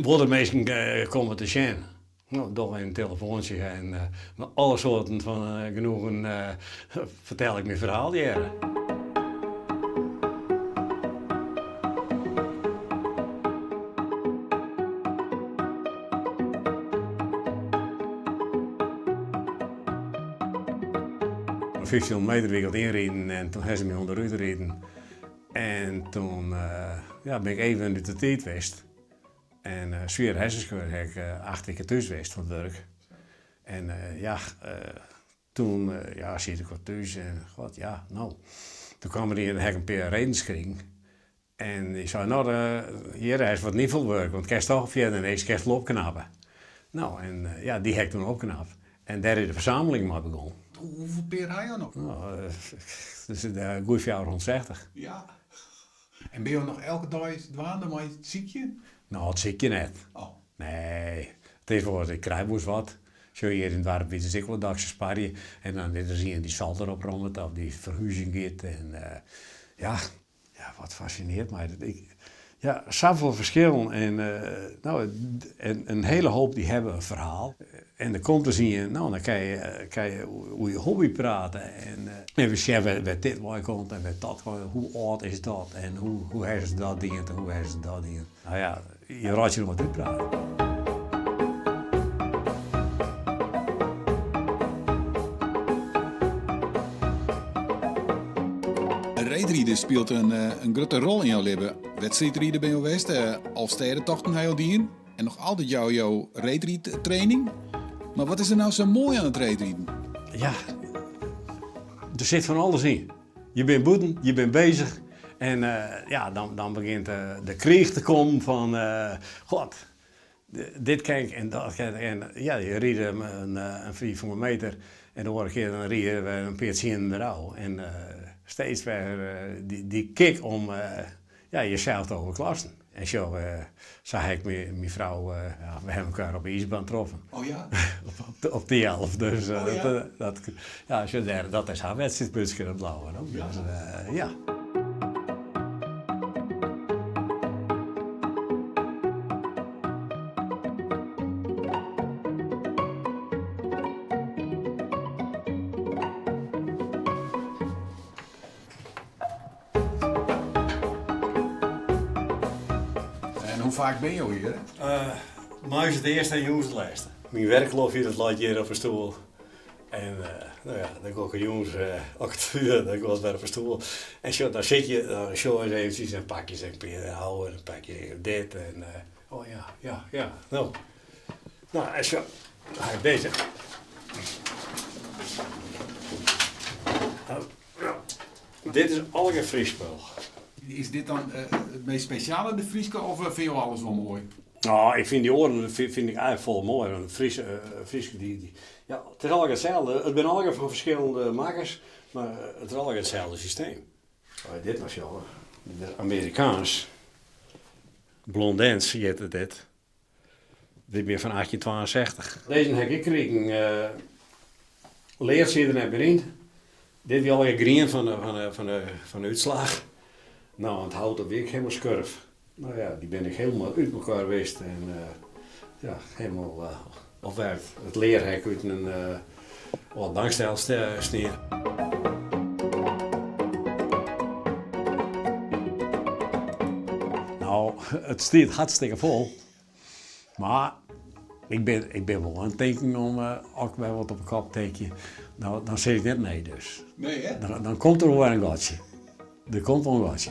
Worden mensen komen te zien. Nou, door een telefoontje en met alle soorten van genoegen vertel ik mijn verhaal jaren. Op 15 meter wil ik inrijden en toen hebben ze me onderuit gereden. En toen ben ik even uit de tijd geweest. En zwaar hersenscheur heb ik 8 weken thuis geweest van het werk. En toen zit ik wat thuis en god ja, nou. Toen kwam er hier een paar redenskring. En ik zei, nou, hier is wat niet veel werk, want ik kan toch verder ineens kerst opknappen. Nou, en die heb ik toen opknapt. En daar is de verzameling maar begonnen. Hoeveel peer heb je nog? Nou, dus een goeie 460. Ja. En ben je nog elke dag dwaande met het ziekje? Nou, dat zie ik je net. Oh. Nee, tegenwoordig ik krijg moest wat. Zo hier in het dorp is ik wel dagse sparje. En dan zie je die zal erop rommelt of die verhuizing gaat. En wat fascineert mij. Zoveel verschillen. En een hele hoop die hebben een verhaal. En dan komt er zie je, nou dan kan je hoe je hobby praten. En we zeggen waar dit waar komt en waar dat komt. Hoe oud is dat en hoe hebben ze dat dient en hoe hebben ze dat dient. Nou ja, je raadt je nog wat uitpraten. Reedrieden speelt een grote rol in jouw leven. Wedstrijdrieden ben je geweest, Alstedentochten heb je al dien. En nog altijd jouw reedriedtraining. Maar wat is er nou zo mooi aan het reedrieden? Ja, er zit van alles in. Je bent boeten, je bent bezig. En dan begint de krieg te komen van, god, dit kijk en dat kijk. En ja, je ried een 400 meter en de vorige keer dan ried je een peertje in de rouw. En steeds weer die kick om jezelf te overklassen. En zo zag ik mijn vrouw, we hebben elkaar op de ijsbaan getroffen. Oh ja? op die 11. Dus ja? dat is haar wedstrijdpuntje in het blauwe. Ja. Dus, ja. En hoe vaak ben je al hier? Maar is het eerste en jongens het laatste. Mijn werk loopt hier, dat laat je hier op een stoel. En dan ga ik een jongens acteur, dan ga ik weer op een stoel. En zo, dan zit je, dan show eens eventjes en pak je een peer houden, dan pak je dit en nou. Nou, en zo, dan ga ik deze. Dit is al een fris spul. Is dit dan het meest speciale, de Frieske, of vind je alles wel mooi? Nou, ik vind die oren vind ik eigenlijk vol mooi. Een Friese, ja, het is allemaal hetzelfde. Het zijn allemaal van verschillende makers, maar het is allemaal hetzelfde systeem. Dit was zo, de Amerikaans. Blondens, je heet dit. Dit meer van 1862. Deze heb ik gekregen. Leert ze er net erin. Dit is al een green van de uitslag. Nou, het hout op week helemaal skurf. Nou ja, die ben ik helemaal uit elkaar geweest en helemaal opwerkt. Het leerhek uit een bankstel sneer. Nou, het staat hartstikke vol. Maar ik ben wel aan het tekenen om ook bij wat op een kop tekenen. Nou, dan zeg ik net nee dus. Nee, hè? Dan komt er wel een gatje. Er komt wel een gatje.